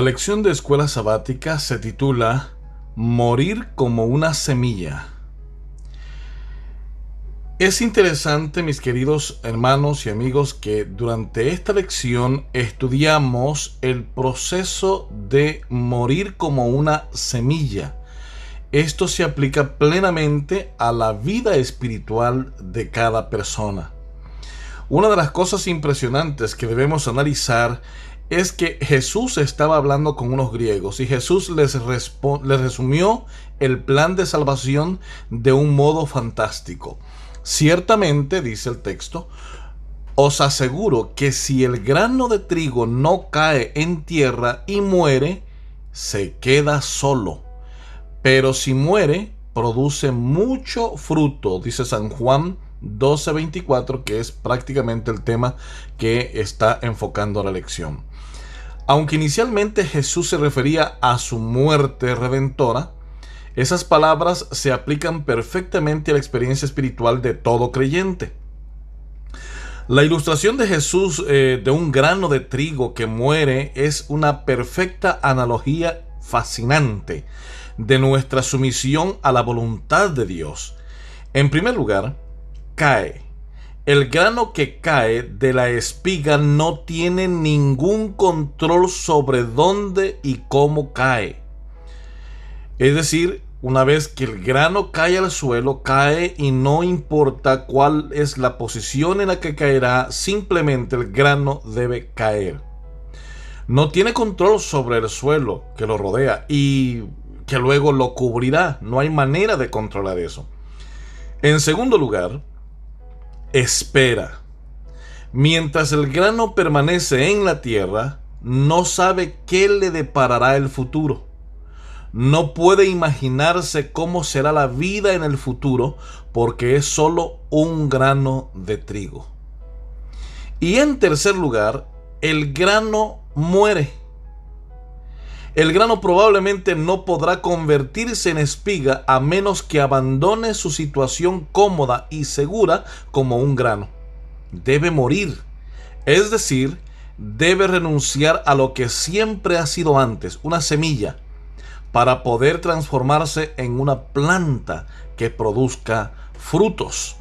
lección de escuela sabática se titula Morir como una semilla. Es interesante, mis queridos hermanos y amigos, que durante esta lección estudiamos el proceso de morir como una semilla. Esto se aplica plenamente a la vida espiritual de cada persona. Una de las cosas impresionantes que debemos analizar es que Jesús estaba hablando con unos griegos y Jesús les resumió el plan de salvación de un modo fantástico. Ciertamente, dice el texto, os aseguro que si el grano de trigo no cae en tierra y muere, se queda solo. Pero si muere, produce mucho fruto, dice San Juan 12:24, que es prácticamente el tema que está enfocando la lección. Aunque inicialmente Jesús se refería a su muerte redentora, esas palabras se aplican perfectamente a la experiencia espiritual de todo creyente. La ilustración de Jesús de un grano de trigo que muere es una perfecta analogía fascinante de nuestra sumisión a la voluntad de Dios. En primer lugar, cae. El grano que cae de la espiga no tiene ningún control sobre dónde y cómo cae. Es decir, una vez que el grano cae al suelo, cae y no importa cuál es la posición en la que caerá, simplemente el grano debe caer. No tiene control sobre el suelo que lo rodea y que luego lo cubrirá. No hay manera de controlar eso. En segundo lugar, espera. Mientras el grano permanece en la tierra, no sabe qué le deparará el futuro. No puede imaginarse cómo será la vida en el futuro porque es solo un grano de trigo. Y en tercer lugar, el grano muere. El grano probablemente no podrá convertirse en espiga a menos que abandone su situación cómoda y segura como un grano. Debe morir, es decir, debe renunciar a lo que siempre ha sido antes, una semilla, para poder transformarse en una planta que produzca frutos.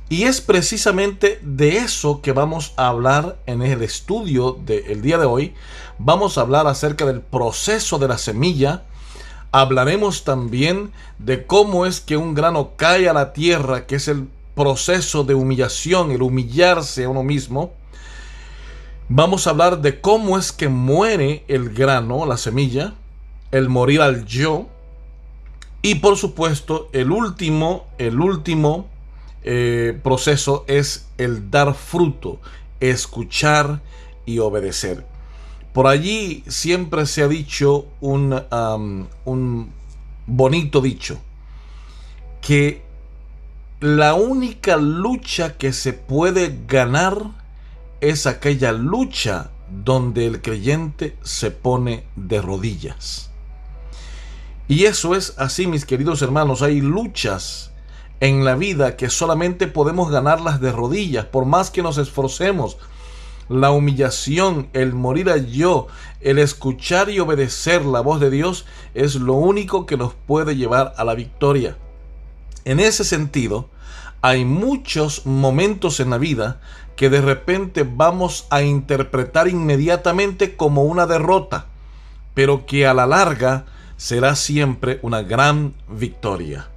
Y es precisamente de eso que vamos a hablar en el estudio del día de hoy. Vamos a hablar acerca del proceso de la semilla. Hablaremos también de cómo es que un grano cae a la tierra, que es el proceso de humillación, el humillarse a uno mismo. Vamos a hablar de cómo es que muere el grano, la semilla, el morir al yo. Y por supuesto, el último proceso es el dar fruto, escuchar y obedecer. Por allí siempre se ha dicho un bonito dicho, que la única lucha que se puede ganar es aquella lucha donde el creyente se pone de rodillas. Y eso es así, mis queridos hermanos. Hay luchas en la vida que solamente podemos ganarlas de rodillas, por más que nos esforcemos. La humillación, el morir a yo, el escuchar y obedecer la voz de Dios es lo único que nos puede llevar a la victoria. En ese sentido, hay muchos momentos en la vida que de repente vamos a interpretar inmediatamente como una derrota, pero que a la larga será siempre una gran victoria.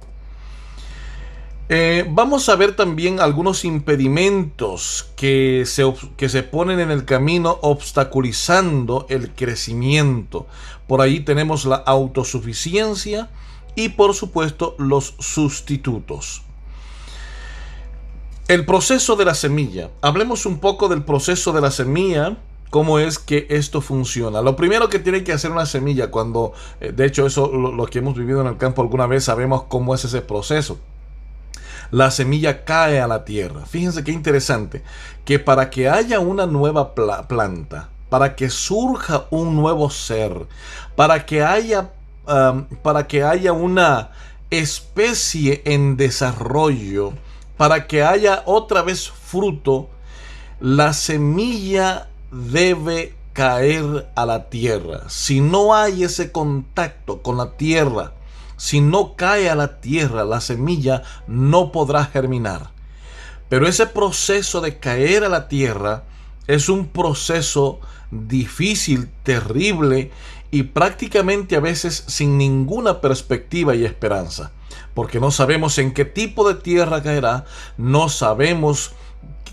Vamos a ver también algunos impedimentos que se ponen en el camino obstaculizando el crecimiento. Por ahí tenemos la autosuficiencia y por supuesto los sustitutos. El proceso de la semilla. Hablemos un poco del proceso de la semilla. ¿Cómo es que esto funciona? Lo primero que tiene que hacer una semilla cuando, de hecho eso lo que hemos vivido en el campo alguna vez sabemos cómo es ese proceso. La semilla cae a la tierra. Fíjense qué interesante, que para que haya una nueva planta, para que surja un nuevo ser, para que haya una especie en desarrollo, para que haya otra vez fruto, la semilla debe caer a la tierra. Si no hay ese contacto con la tierra, si no cae a la tierra, la semilla no podrá germinar. Pero ese proceso de caer a la tierra es un proceso difícil, terrible y prácticamente a veces sin ninguna perspectiva y esperanza, porque no sabemos en qué tipo de tierra caerá, no sabemos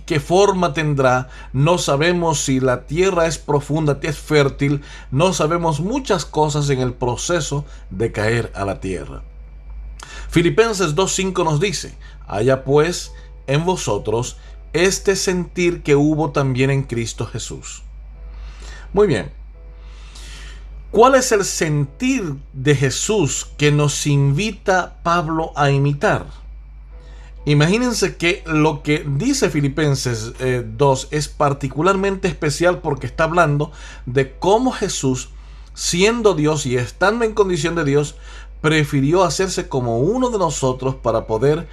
qué forma tendrá, no sabemos si la tierra es profunda, es fértil, no sabemos muchas cosas en el proceso de caer a la tierra. Filipenses 2:5 nos dice: haya pues en vosotros este sentir que hubo también en Cristo Jesús. Muy bien. ¿Cuál es el sentir de Jesús que nos invita Pablo a imitar? Imagínense que lo que dice Filipenses 2 es particularmente especial porque está hablando de cómo Jesús, siendo Dios y estando en condición de Dios, prefirió hacerse como uno de nosotros para poder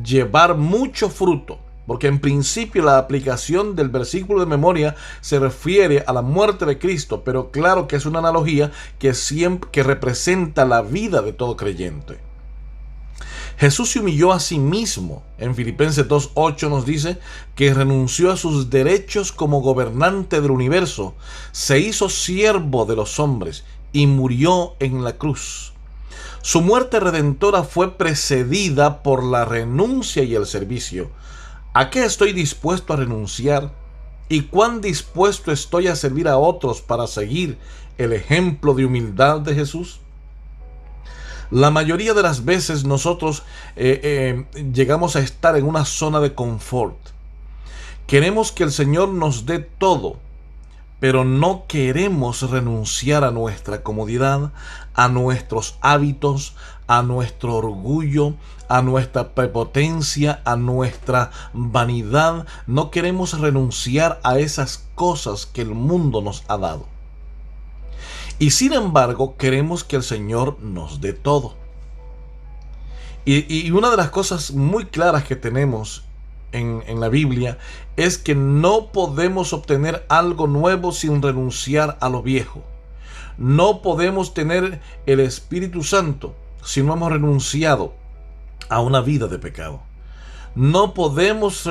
llevar mucho fruto. Porque en principio la aplicación del versículo de memoria se refiere a la muerte de Cristo, pero claro que es una analogía que representa la vida de todo creyente. Jesús se humilló a sí mismo. En Filipenses 2:8 nos dice que renunció a sus derechos como gobernante del universo, se hizo siervo de los hombres y murió en la cruz. Su muerte redentora fue precedida por la renuncia y el servicio. ¿A qué estoy dispuesto a renunciar? ¿Y cuán dispuesto estoy a servir a otros para seguir el ejemplo de humildad de Jesús? La mayoría de las veces nosotros llegamos a estar en una zona de confort. Queremos que el Señor nos dé todo, pero no queremos renunciar a nuestra comodidad, a nuestros hábitos, a nuestro orgullo, a nuestra prepotencia, a nuestra vanidad. No queremos renunciar a esas cosas que el mundo nos ha dado. Y sin embargo, queremos que el Señor nos dé todo. Y una de las cosas muy claras que tenemos en la Biblia es que no podemos obtener algo nuevo sin renunciar a lo viejo. No podemos tener el Espíritu Santo si no hemos renunciado a una vida de pecado. No podemos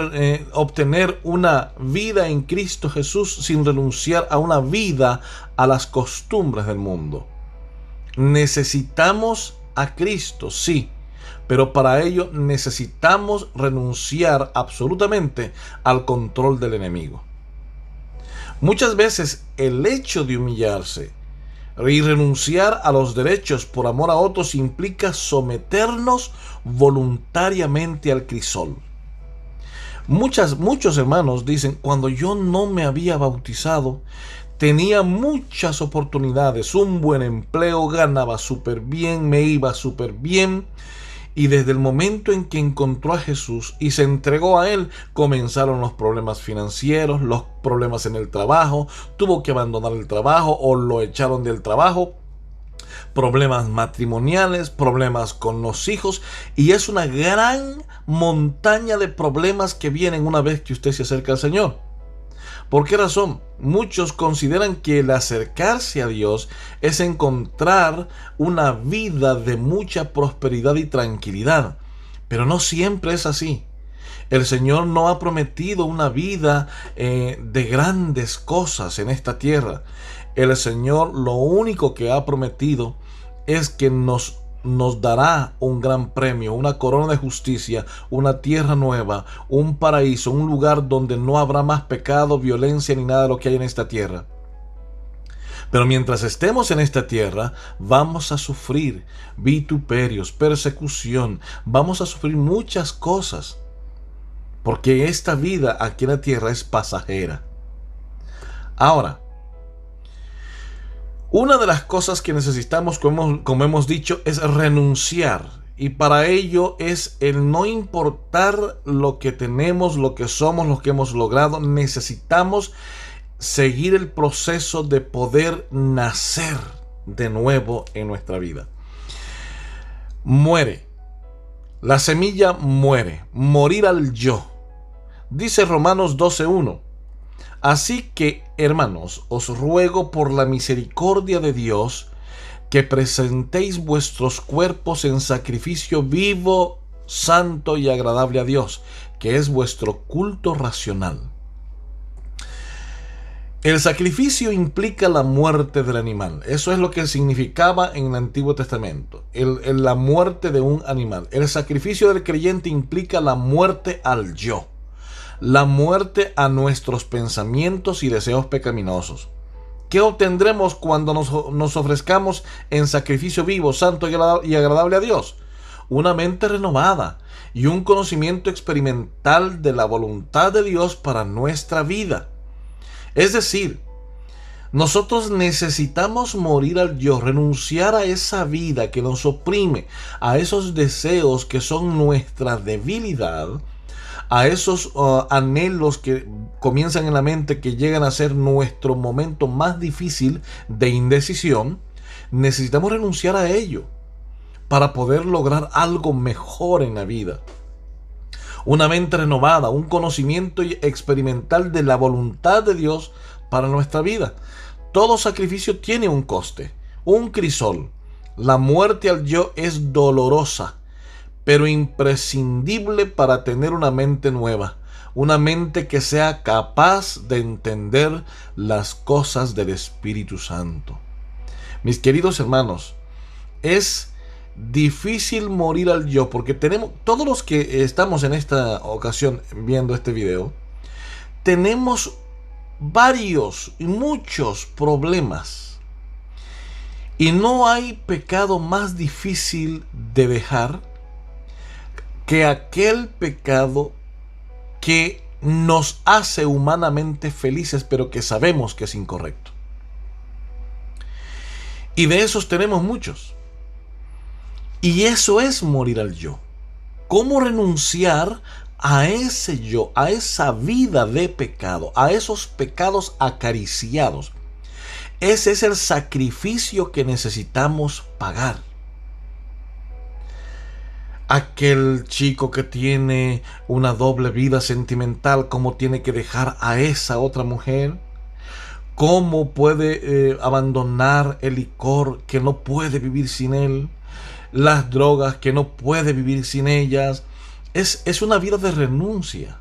obtener una vida en Cristo Jesús sin renunciar a una vida a las costumbres del mundo. Necesitamos a Cristo, sí, pero para ello necesitamos renunciar absolutamente al control del enemigo. Muchas veces el hecho de humillarse y renunciar a los derechos por amor a otros implica someternos voluntariamente al crisol. Muchos hermanos dicen: cuando yo no me había bautizado, tenía muchas oportunidades, un buen empleo, ganaba súper bien, me iba súper bien. Y desde el momento en que encontró a Jesús y se entregó a Él, comenzaron los problemas financieros, los problemas en el trabajo, tuvo que abandonar el trabajo o lo echaron del trabajo, problemas matrimoniales, problemas con los hijos, y es una gran montaña de problemas que vienen una vez que usted se acerca al Señor. ¿Por qué razón? Muchos consideran que el acercarse a Dios es encontrar una vida de mucha prosperidad y tranquilidad, pero no siempre es así. El Señor no ha prometido una vida de grandes cosas en esta tierra. El Señor lo único que ha prometido es que nos dará un gran premio, una corona de justicia, una tierra nueva, un paraíso, un lugar donde no habrá más pecado, violencia ni nada de lo que hay en esta tierra. Pero mientras estemos en esta tierra, vamos a sufrir vituperios, persecución, vamos a sufrir muchas cosas, porque esta vida aquí en la tierra es pasajera. Ahora, una de las cosas que necesitamos, como hemos dicho, es renunciar. Y para ello es el no importar lo que tenemos, lo que somos, lo que hemos logrado. Necesitamos seguir el proceso de poder nacer de nuevo en nuestra vida. Muere. La semilla muere. Morir al yo. Dice Romanos 12:1. Así que, hermanos, os ruego por la misericordia de Dios que presentéis vuestros cuerpos en sacrificio vivo, santo y agradable a Dios, que es vuestro culto racional. El sacrificio implica la muerte del animal. Eso es lo que significaba en el Antiguo Testamento, la muerte de un animal. El sacrificio del creyente implica la muerte al yo, la muerte a nuestros pensamientos y deseos pecaminosos. ¿Qué obtendremos cuando nos ofrezcamos en sacrificio vivo, santo y agradable a Dios? Una mente renovada y un conocimiento experimental de la voluntad de Dios para nuestra vida. Es decir, nosotros necesitamos morir al yo, renunciar a esa vida que nos oprime, a esos deseos que son nuestra debilidad, a esos anhelos que comienzan en la mente, que llegan a ser nuestro momento más difícil de indecisión. Necesitamos renunciar a ello para poder lograr algo mejor en la vida. Una mente renovada, un conocimiento experimental de la voluntad de Dios para nuestra vida. Todo sacrificio tiene un coste, un crisol. La muerte al yo es dolorosa, pero imprescindible para tener una mente nueva, una mente que sea capaz de entender las cosas del Espíritu Santo. Mis queridos hermanos, es difícil morir al yo, porque todos los que estamos en esta ocasión viendo este video, tenemos varios y muchos problemas, y no hay pecado más difícil de dejar que aquel pecado que nos hace humanamente felices, pero que sabemos que es incorrecto. Y de esos tenemos muchos. Y eso es morir al yo. ¿Cómo renunciar a ese yo, a esa vida de pecado, a esos pecados acariciados? Ese es el sacrificio que necesitamos pagar. Aquel chico que tiene una doble vida sentimental, ¿cómo tiene que dejar a esa otra mujer? ¿Cómo puede abandonar el licor, que no puede vivir sin él? Las drogas, que no puede vivir sin ellas. Es una vida de renuncia.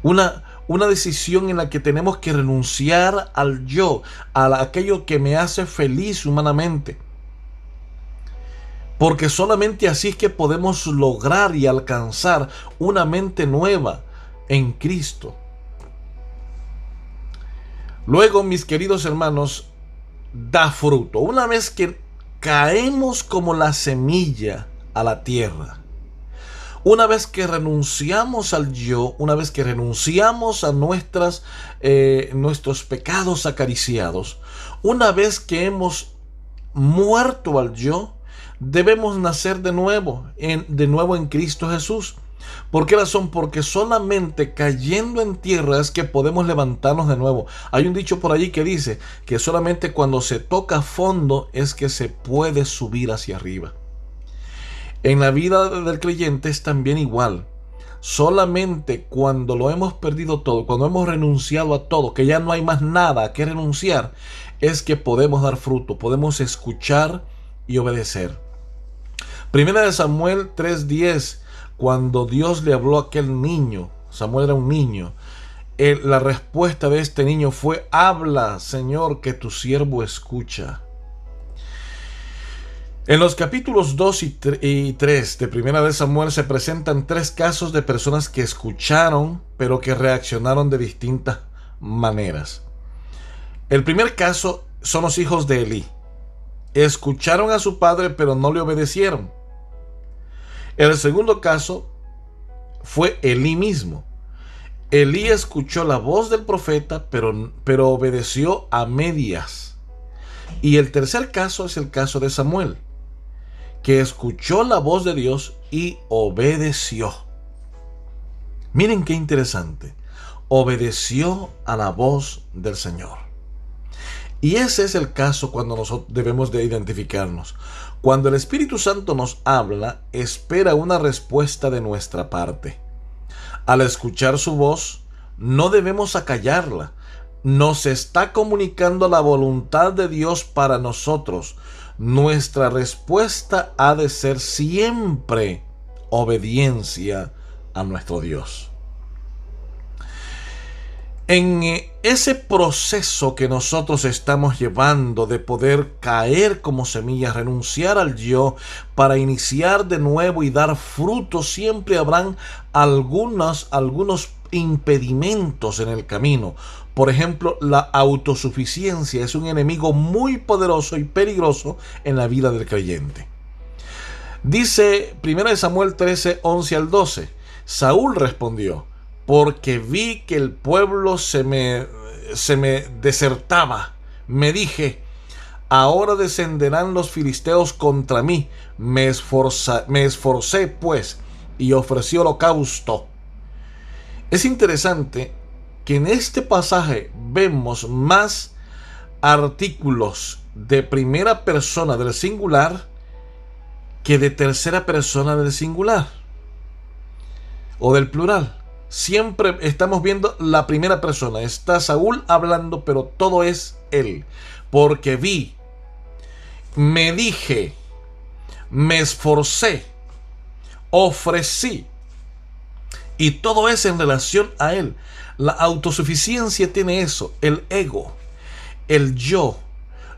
Una decisión en la que tenemos que renunciar al yo, a aquello que me hace feliz humanamente. Porque solamente así es que podemos lograr y alcanzar una mente nueva en Cristo. Luego, mis queridos hermanos, da fruto. Una vez que caemos como la semilla a la tierra, una vez que renunciamos al yo, una vez que renunciamos a nuestros pecados acariciados, una vez que hemos muerto al yo, debemos nacer de nuevo en Cristo Jesús. ¿Por qué razón? Porque solamente cayendo en tierra es que podemos levantarnos de nuevo. Hay un dicho por allí que dice que solamente cuando se toca fondo es que se puede subir hacia arriba. En la vida del creyente es también igual. Solamente cuando lo hemos perdido todo, cuando hemos renunciado a todo, que ya no hay más nada a que renunciar, es que podemos dar fruto, podemos escuchar y obedecer. Primera de Samuel 3:10, cuando Dios le habló a aquel niño, Samuel era un niño, la respuesta de este niño fue: habla, Señor, que tu siervo escucha. En los capítulos 2 y 3 de Primera de Samuel se presentan tres casos de personas que escucharon, pero que reaccionaron de distintas maneras. El primer caso son los hijos de Elí. Escucharon a su padre, pero no le obedecieron. El segundo caso fue Elí mismo. Elí escuchó la voz del profeta, pero obedeció a medias. Y el tercer caso es el caso de Samuel, que escuchó la voz de Dios y obedeció. Miren qué interesante. Obedeció a la voz del Señor. Y ese es el caso cuando nosotros debemos de identificarnos. Cuando el Espíritu Santo nos habla, espera una respuesta de nuestra parte. Al escuchar su voz, no debemos acallarla. Nos está comunicando la voluntad de Dios para nosotros. Nuestra respuesta ha de ser siempre obediencia a nuestro Dios. En ese proceso que nosotros estamos llevando de poder caer como semillas, renunciar al yo para iniciar de nuevo y dar fruto, siempre habrán algunos impedimentos en el camino. Por ejemplo, la autosuficiencia es un enemigo muy poderoso y peligroso en la vida del creyente. Dice 1 Samuel 13, 11 al 12. Saúl respondió: porque vi que el pueblo se me desertaba. Me dije: ahora descenderán los filisteos contra mí. Me esforcé pues y ofrecí holocausto. Es interesante que en este pasaje vemos más artículos de primera persona del singular que de tercera persona del singular o del plural. Siempre estamos viendo la primera persona. Está Saúl hablando, pero todo es él. Porque vi, me dije, me esforcé, ofrecí. Y todo es en relación a él. La autosuficiencia tiene eso, el ego, el yo.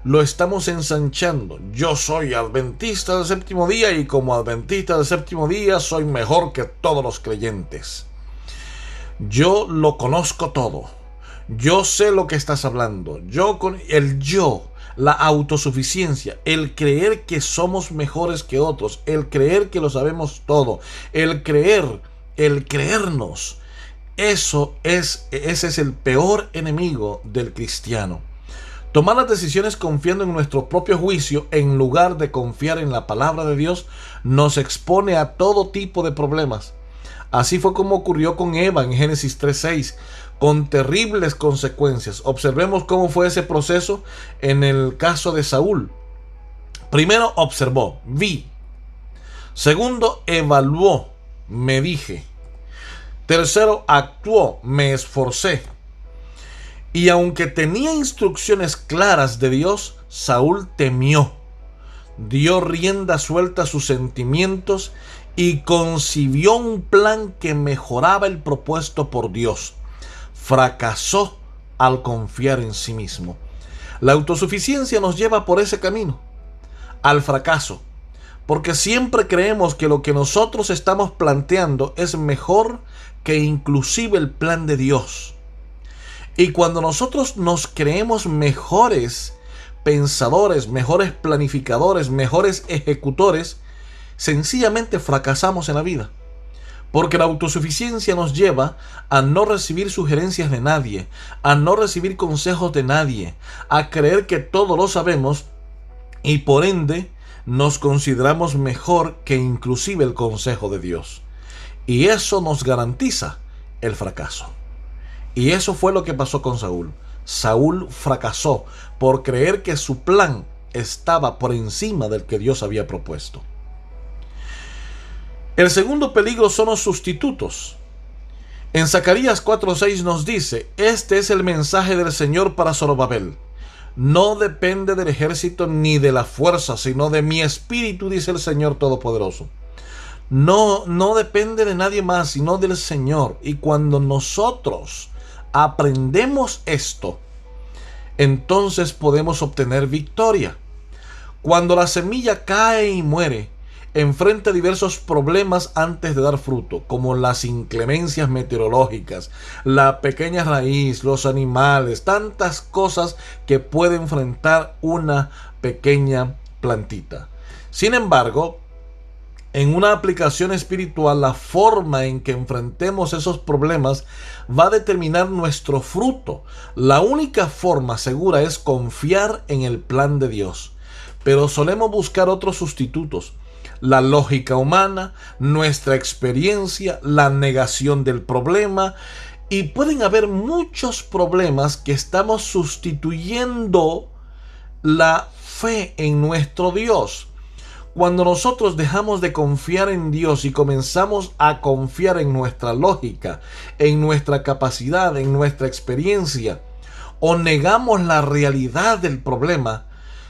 Lo estamos ensanchando. Yo soy adventista del séptimo día y como adventista del séptimo día soy mejor que todos los creyentes. Yo lo conozco todo. Yo sé lo que estás hablando. El yo, la autosuficiencia, el creer que somos mejores que otros, el creer que lo sabemos todo, el creernos. Ese es el peor enemigo del cristiano. Tomar las decisiones confiando en nuestro propio juicio en lugar de confiar en la palabra de Dios nos expone a todo tipo de problemas. Así fue como ocurrió con Eva en Génesis 3:6, con terribles consecuencias. Observemos cómo fue ese proceso en el caso de Saúl. Primero observó, vi. Segundo, evaluó, me dije. Tercero, actuó, me esforcé. Y aunque tenía instrucciones claras de Dios, Saúl temió, dio rienda suelta a sus sentimientos y concibió un plan que mejoraba el propuesto por Dios. Fracasó al confiar en sí mismo. La autosuficiencia nos lleva por ese camino, al fracaso, porque siempre creemos que lo que nosotros estamos planteando es mejor que inclusive el plan de Dios. Y cuando nosotros nos creemos mejores pensadores, mejores planificadores, mejores ejecutores, sencillamente fracasamos en la vida. Porque la autosuficiencia nos lleva a no recibir sugerencias de nadie, a no recibir consejos de nadie, a creer que todo lo sabemos y por ende nos consideramos mejor que inclusive el consejo de Dios. Y eso nos garantiza el fracaso. Y eso fue lo que pasó con Saúl. Saúl fracasó por creer que su plan estaba por encima del que Dios había propuesto. El segundo peligro son los sustitutos. En Zacarías 4:6 nos dice: este es el mensaje del Señor para Zorobabel. No depende del ejército ni de la fuerza, sino de mi espíritu, dice el Señor Todopoderoso. No depende de nadie más, sino del Señor. Y cuando nosotros aprendemos esto, entonces podemos obtener victoria. Cuando la semilla cae y muere, enfrenta diversos problemas antes de dar fruto, como las inclemencias meteorológicas, la pequeña raíz, los animales, tantas cosas que puede enfrentar una pequeña plantita. Sin embargo, en una aplicación espiritual, la forma en que enfrentemos esos problemas va a determinar nuestro fruto. La única forma segura es confiar en el plan de Dios, pero solemos buscar otros sustitutos: la lógica humana, nuestra experiencia, la negación del problema, y pueden haber muchos problemas que estamos sustituyendo la fe en nuestro Dios. Cuando nosotros dejamos de confiar en Dios y comenzamos a confiar en nuestra lógica, en nuestra capacidad, en nuestra experiencia, o negamos la realidad del problema,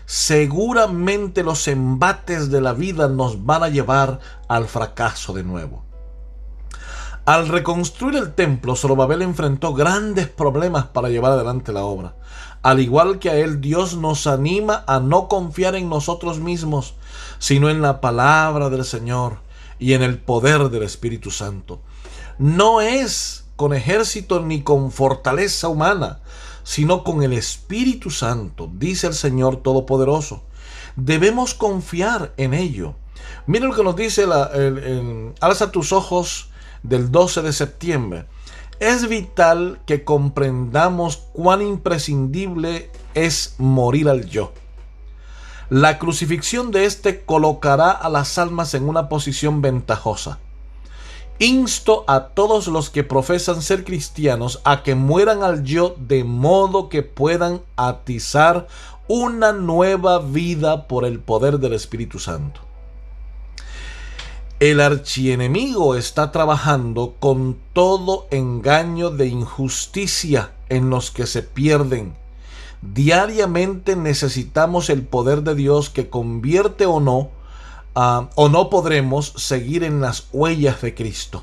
seguramente los embates de la vida nos van a llevar al fracaso de nuevo. Al reconstruir el templo, Zorobabel enfrentó grandes problemas para llevar adelante la obra. Al igual que a él, Dios nos anima a no confiar en nosotros mismos, sino en la palabra del Señor y en el poder del Espíritu Santo. No es con ejército ni con fortaleza humana, sino con el Espíritu Santo, dice el Señor Todopoderoso. Debemos confiar en ello. Miren lo que nos dice Alza tus ojos del 12 de septiembre. Es vital que comprendamos cuán imprescindible es morir al yo. La crucifixión de éste colocará a las almas en una posición ventajosa. Insto a todos los que profesan ser cristianos a que mueran al yo de modo que puedan atizar una nueva vida por el poder del Espíritu Santo. El archienemigo está trabajando con todo engaño de injusticia en los que se pierden. Diariamente necesitamos el poder de Dios que convierte o no podremos seguir en las huellas de Cristo.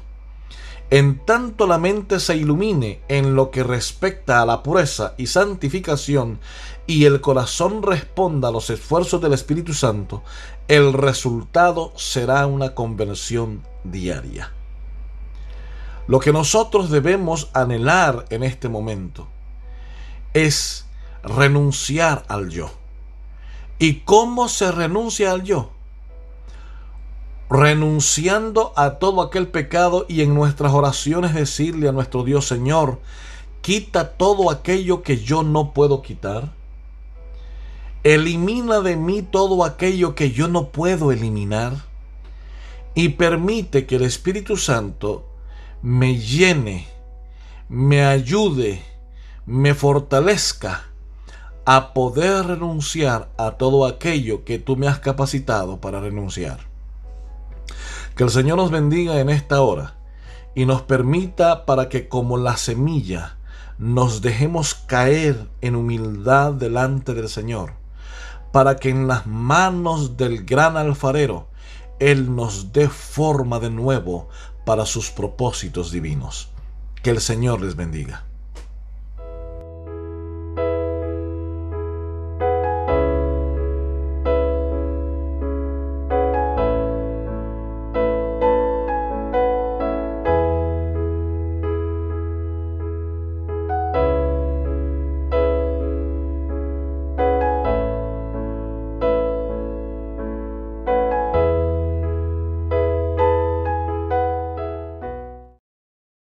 En tanto la mente se ilumine en lo que respecta a la pureza y santificación y el corazón responda a los esfuerzos del Espíritu Santo, el resultado será una conversión diaria. Lo que nosotros debemos anhelar en este momento es renunciar al yo. ¿Y cómo se renuncia al yo? Renunciando a todo aquel pecado y en nuestras oraciones decirle a nuestro Dios: Señor, quita todo aquello que yo no puedo quitar. Elimina de mí todo aquello que yo no puedo eliminar. Y permite que el Espíritu Santo me llene, me ayude, me fortalezca a poder renunciar a todo aquello que tú me has capacitado para renunciar. Que el Señor nos bendiga en esta hora y nos permita para que, como la semilla, nos dejemos caer en humildad delante del Señor, para que en las manos del gran alfarero Él nos dé forma de nuevo para sus propósitos divinos. Que el Señor les bendiga.